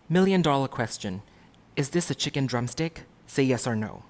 $1,000,000 question. Is this a chicken drumstick? Say yes or no.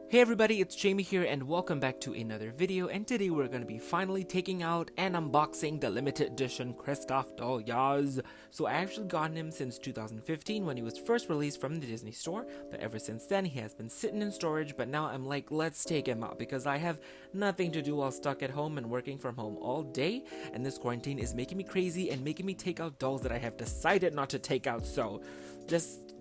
Hey everybody, it's Chaymie here and welcome back to another video, and today we're going to be finally taking out and unboxing the limited edition KRISTOFF doll, yas. So I actually gotten him since 2015 when he was first released from the Disney store, but ever since then he has been sitting in storage. But now I'm like, let's take him out because I have nothing to do while stuck at home and working from home all day, and this quarantine is making me crazy and making me take out dolls that I have decided not to take out. So just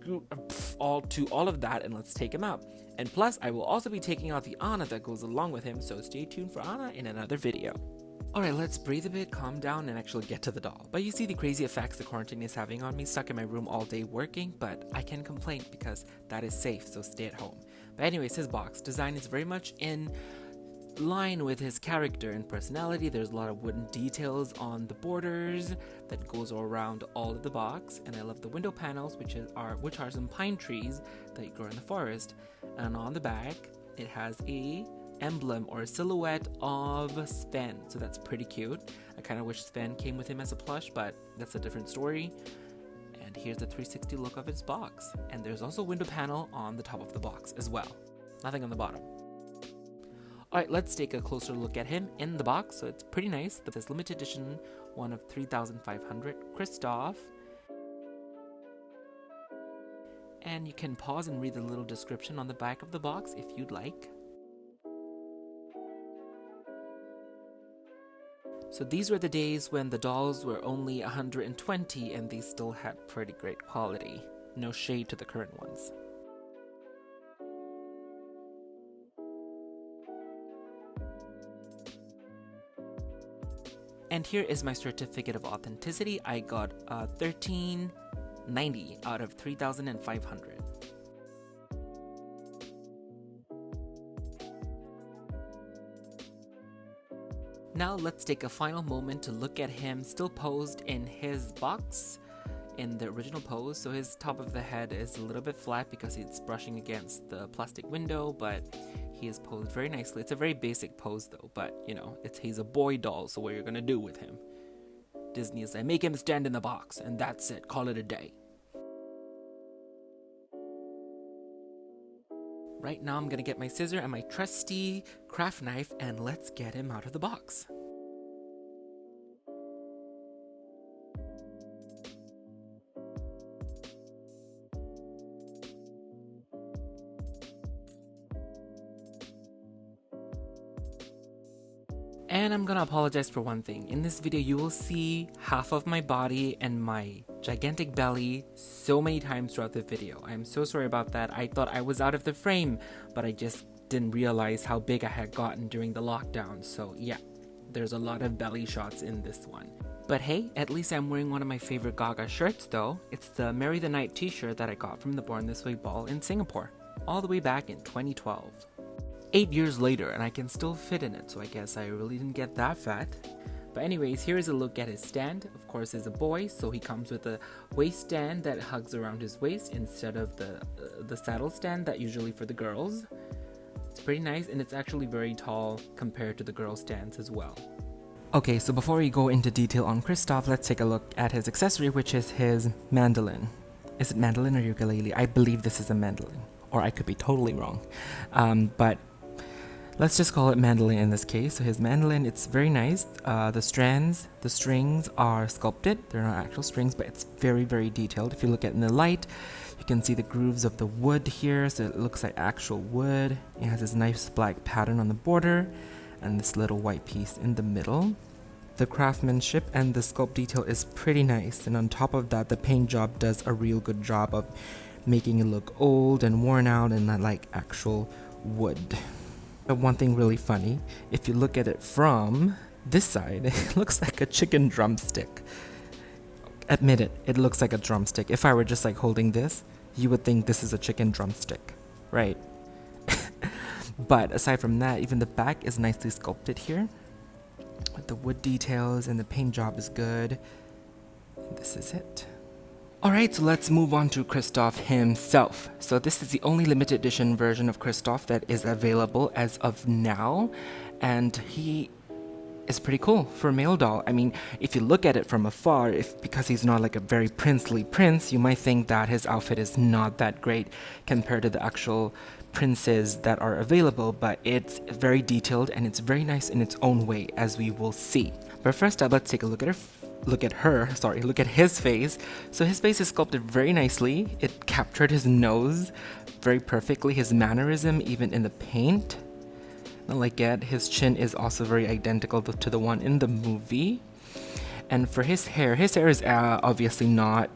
all of that and let's take him out. And plus, I will also be taking out the Anna that goes along with him, so stay tuned for Anna in another video. Alright, let's breathe a bit, calm down, and actually get to the doll. But you see the crazy effects the quarantine is having on me, stuck in my room all day working, but I can complain because that is safe, so stay at home. But anyways, his box design is very much in line with his character and personality. There's a lot of wooden details on the borders that goes around all of the box, and I love the window panels, which are some pine trees that grow in the forest. And on the back it has a emblem or a silhouette of Sven, so that's pretty cute. I kind of wish Sven came with him as a plush, but that's a different story. And here's the 360 look of his box, and there's also a window panel on the top of the box as well, nothing on the bottom. Alright, let's take a closer look at him in the box. So it's pretty nice. This limited edition, one of 3,500 KRISTOFF. And you can pause and read the little description on the back of the box if you'd like. So these were the days when the dolls were only 120 and they still had pretty great quality. No shade to the current ones. And here is my certificate of authenticity. I got 1390 out of 3,500. Now let's take a final moment to look at him still posed in his box in the original pose. So his top of the head is a little bit flat because it's brushing against the plastic window, but he is posed very nicely. It's a very basic pose though, but you know, he's a boy doll, so what you're gonna do with him? Disney is like, make him stand in the box, and that's it, call it a day. Right now I'm gonna get my scissor and my trusty craft knife, and let's get him out of the box. And I'm gonna apologize for one thing. In this video, you will see half of my body and my gigantic belly so many times throughout the video. I'm so sorry about that. I thought I was out of the frame, but I just didn't realize how big I had gotten during the lockdown. So yeah, there's a lot of belly shots in this one. But hey, at least I'm wearing one of my favorite Gaga shirts though. It's the Merry the Night t-shirt that I got from the Born This Way ball in Singapore, all the way back in 2012. 8 years later, and I can still fit in it, so I guess I really didn't get that fat. But anyways, here is a look at his stand. Of course, he's a boy, so he comes with a waiststand that hugs around his waist instead of the saddle stand that usually for the girls. It's pretty nice, and it's actually very tall compared to the girl stands as well. Okay, so before we go into detail on KRISTOFF, let's take a look at his accessory, which is his mandolin. Is it mandolin or ukulele? I believe this is a mandolin, or I could be totally wrong. But let's just call it mandolin in this case. So his mandolin, it's very nice. The strings are sculpted. They're not actual strings, but it's very, very detailed. If you look at it in the light, you can see the grooves of the wood here. So it looks like actual wood. It has this nice black pattern on the border and this little white piece in the middle. The craftsmanship and the sculpt detail is pretty nice. And on top of that, the paint job does a real good job of making it look old and worn out and not like actual wood. But one thing really funny, if you look at it from this side, it looks like a chicken drumstick. Admit it, it looks like a drumstick. If I were just like holding this, you would think this is a chicken drumstick, right? But aside from that, even the back is nicely sculpted here with the wood details, and the paint job is good. And this is it. Alright, so let's move on to KRISTOFF himself. So this is the only limited edition version of KRISTOFF that is available as of now. and he is pretty cool for a male doll. I mean, if you look at it from afar, because he's not like a very princely prince, you might think that his outfit is not that great compared to the actual princes that are available, but it's very detailed and it's very nice in its own way, as we will see. But first up, let's take a look at look at his face. So his face is sculpted very nicely. It captured his nose very perfectly, his mannerism even in the paint. I like it. His chin is also very identical to the one in the movie. And for his hair is obviously not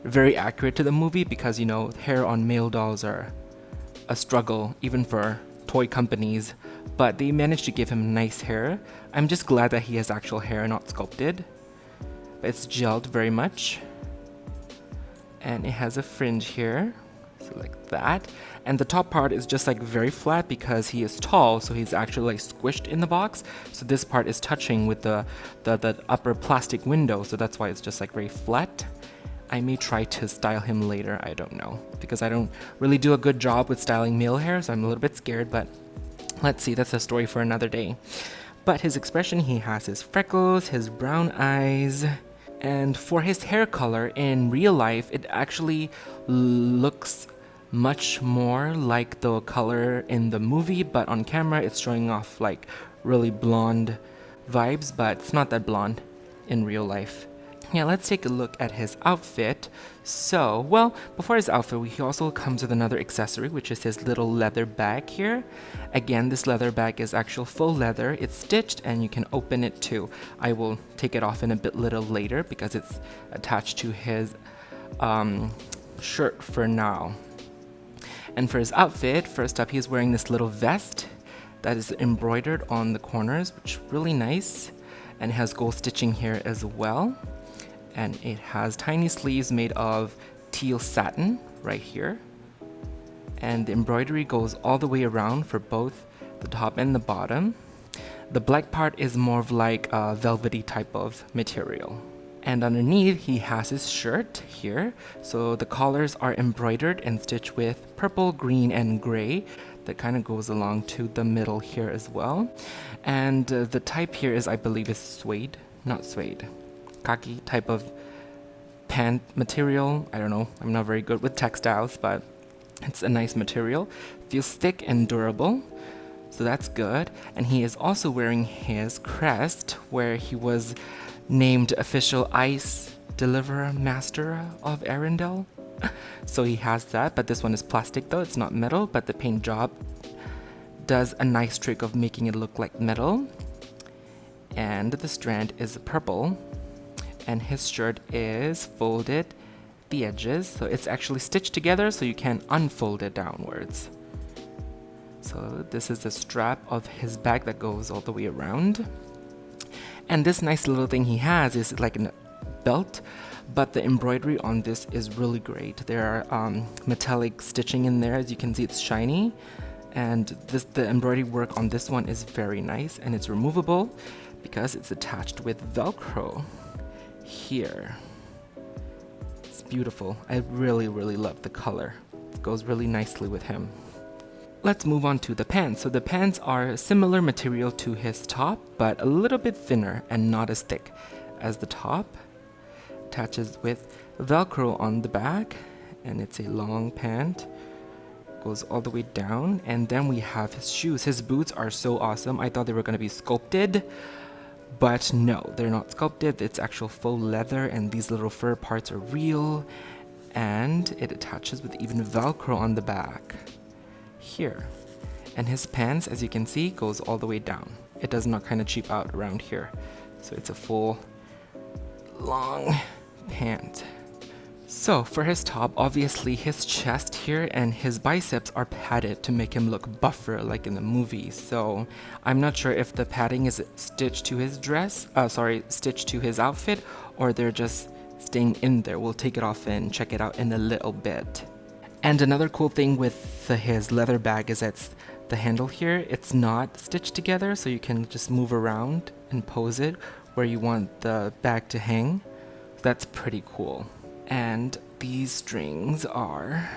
very accurate to the movie, because you know, hair on male dolls are a struggle even for toy companies, but they managed to give him nice hair. I'm just glad that he has actual hair, not sculpted. But it's gelled very much, and it has a fringe here, so like that. And the top part is just like very flat because he is tall, so he's actually like squished in the box. So this part is touching with the upper plastic window, so that's why it's just like very flat. I may try to style him later, I don't know, because I don't really do a good job with styling male hair, so I'm a little bit scared, but let's see, that's a story for another day. But his expression, he has his freckles, his brown eyes, and for his hair color in real life, it actually looks much more like the color in the movie, but on camera it's showing off like really blonde vibes, but it's not that blonde in real life. Yeah, let's take a look at his outfit. So, well, before his outfit, he also comes with another accessory, which is his little leather bag here. Again, this leather bag is actual full leather. It's stitched and you can open it too. I will take it off in a bit little later because it's attached to his shirt for now. And for his outfit, first up, he's wearing this little vest that is embroidered on the corners, which is really nice, and has gold stitching here as well. And it has tiny sleeves made of teal satin right here, and the embroidery goes all the way around for both the top and the bottom. The black part is more of like a velvety type of material. And underneath, he has his shirt here, so the collars are embroidered and stitched with purple, green, and gray. That kind of goes along to the middle here as well. And the type here is, I believe, is suede, not suede, khaki type of pant material. I don't know, I'm not very good with textiles, but it's a nice material. Feels thick and durable, so that's good. And he is also wearing his crest, where he was named official ice deliverer master of Arendelle. So he has that, but this one is plastic though, it's not metal, but the paint job does a nice trick of making it look like metal. And the strand is purple, and his shirt is folded the edges, so it's actually stitched together so you can unfold it downwards. So this is the strap of his bag that goes all the way around. And this nice little thing he has is like a belt, but the embroidery on this is really great. There are metallic stitching in there, as you can see it's shiny, and the embroidery work on this one is very nice, and it's removable because it's attached with Velcro here. It's beautiful. I really love the color. It goes really nicely with him. Let's move on to the pants. So the pants are similar material to his top, but a little bit thinner and not as thick as the top. Attaches with Velcro on the back, and it's a long pant. Goes all the way down, and then we have his shoes. His boots are so awesome. I thought they were going to be sculpted, but no, they're not sculpted. It's actual faux leather, and these little fur parts are real, and it attaches with even Velcro on the back here. And his pants, as you can see, goes all the way down. It does not kind of cheap out around here, so it's a full long pant. So for his top, obviously his chest here and his biceps are padded to make him look buffer like in the movie. So I'm not sure if the padding is stitched to his stitched to his outfit, or they're just staying in there. We'll take it off and check it out in a little bit. And another cool thing with his leather bag is that the handle here, it's not stitched together, so you can just move around and pose it where you want the bag to hang. That's pretty cool. And these strings are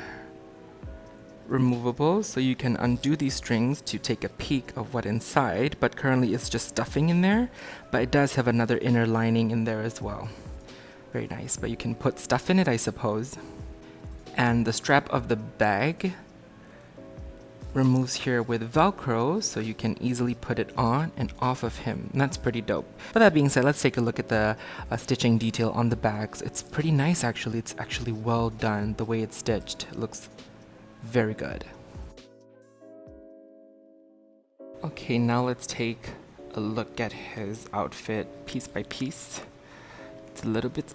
removable, so you can undo these strings to take a peek of what inside, but currently it's just stuffing in there, but it does have another inner lining in there as well. Very nice, but you can put stuff in it, I suppose. And the strap of the bag removes here with Velcro, so you can easily put it on and off of him. And that's pretty dope. But that being said, let's take a look at the stitching detail on the bags. It's pretty nice actually. It's actually well done the way it's stitched. It looks very good. Okay, now let's take a look at his outfit piece by piece. It's a little bit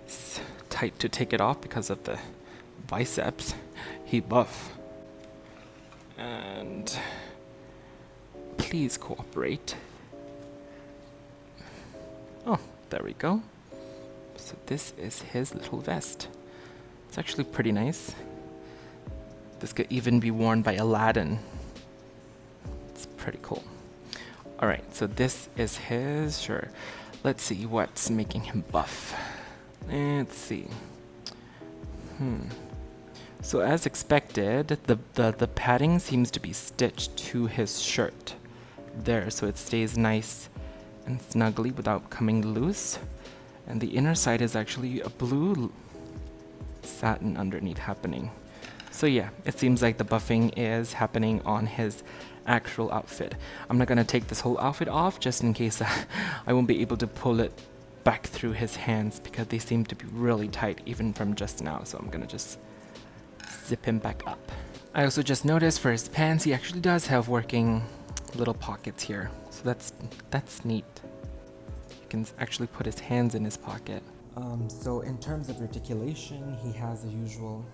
it's tight to take it off because of the biceps. He buff. And please cooperate. Oh, there we go. So this is his little vest. It's actually pretty nice. This could even be worn by Aladdin. It's pretty cool. Alright, so this is his shirt. Let's see what's making him buff. Let's see. So as expected, the padding seems to be stitched to his shirt there, so it stays nice and snugly without coming loose. And the inner side is actually a blue satin underneath happening. So yeah, it seems like the buffing is happening on his actual outfit. I'm not gonna take this whole outfit off just in case I won't be able to pull it back through his hands because they seem to be really tight even from just now, so I'm gonna just zip him back up. I also just noticed for his pants he actually does have working little pockets here, so that's neat. You can actually put his hands in his pocket. So in terms of articulation, he has a usual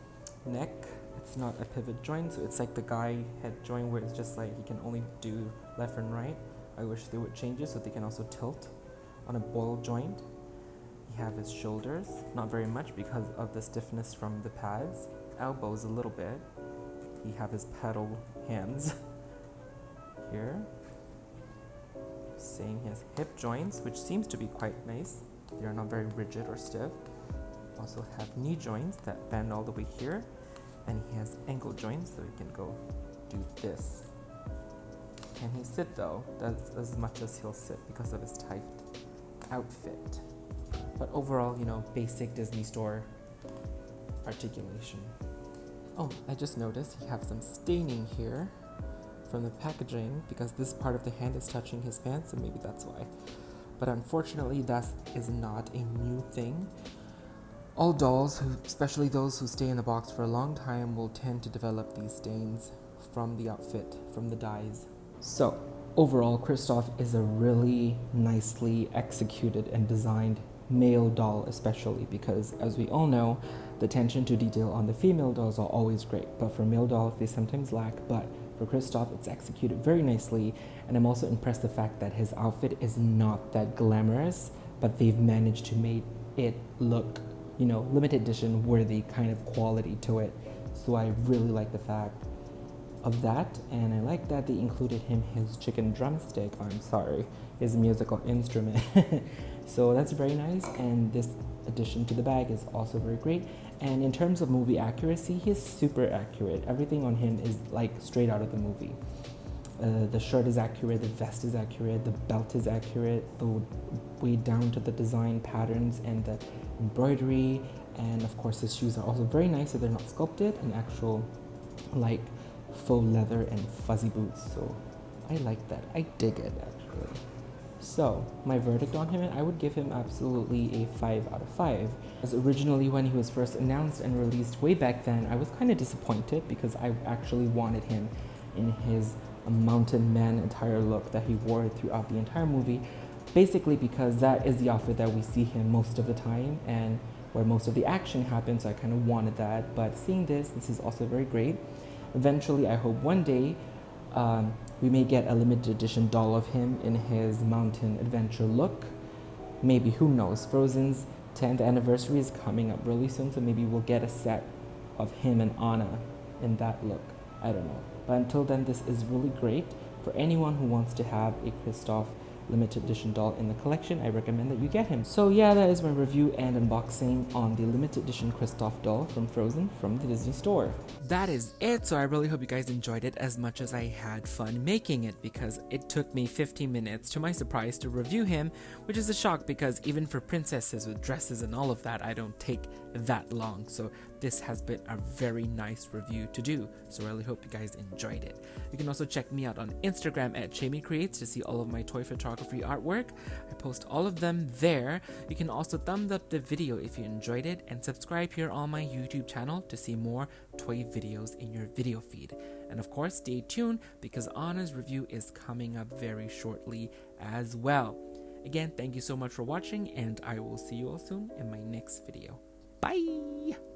neck. It's not a pivot joint, so it's like the guy head joint where it's just like he can only do left and right. I wish they would change it so they can also tilt on a ball joint. You have his shoulders, not very much because of the stiffness from the pads. Elbows a little bit. You have his paddle hands here. Seeing his hip joints, which seems to be quite nice. They are not very rigid or stiff. Also have knee joints that bend all the way here. And he has ankle joints, so he can go do this. Can he sit though? That's as much as he'll sit because of his tight outfit. But overall, you know, basic Disney store articulation. Oh, I just noticed he has some staining here from the packaging because this part of the hand is touching his pants, so maybe that's why. But unfortunately, that is not a new thing. All dolls, especially those who stay in the box for a long time, will tend to develop these stains from the outfit, from the dyes. So, overall, KRISTOFF is a really nicely executed and designed male doll, especially because, as we all know, the attention to detail on the female dolls are always great, but for male dolls, they sometimes lack. But for KRISTOFF, it's executed very nicely, and I'm also impressed the fact that his outfit is not that glamorous, but they've managed to make it look, you know, limited edition worthy kind of quality to it. So I really like the fact of that, and I like that they included him his chicken drumstick, his musical instrument. So that's very nice, and this addition to the bag is also very great. And in terms of movie accuracy, he is super accurate. Everything on him is like straight out of the movie. The shirt is accurate, the vest is accurate, the belt is accurate, the way down to the design patterns and the embroidery, and of course his shoes are also very nice, so they're not sculpted, and actual like faux leather and fuzzy boots. So I like that. I dig it actually. So my verdict on him, I would give him absolutely a 5 out of 5. As originally when he was first announced and released way back then, I was kind of disappointed because I actually wanted him in his mountain man attire look that he wore throughout the entire movie, basically because that is the outfit that we see him most of the time and where most of the action happens, so I kind of wanted that. But seeing this is also very great. Eventually, I hope one day we may get a limited edition doll of him in his mountain adventure look. Maybe, who knows? Frozen's 10th anniversary is coming up really soon, so maybe we'll get a set of him and Anna in that look. I don't know. But until then, this is really great for anyone who wants to have a KRISTOFF limited edition doll in the collection, I recommend that you get him. So yeah, that is my review and unboxing on the limited edition KRISTOFF doll from Frozen from the Disney store. That is it, so I really hope you guys enjoyed it as much as I had fun making it, because it took me 15 minutes to my surprise to review him, which is a shock because even for princesses with dresses and all of that, I don't take that long. So this has been a very nice review to do, so I really hope you guys enjoyed it. You can also check me out on Instagram at Chaymie Creates to see all of my toy photography artwork. I post all of them there. You can also thumbs up the video if you enjoyed it, and subscribe here on my YouTube channel to see more toy videos in your video feed. And of course, stay tuned because Anna's review is coming up very shortly as well. Again, thank you so much for watching, and I will see you all soon in my next video. Bye!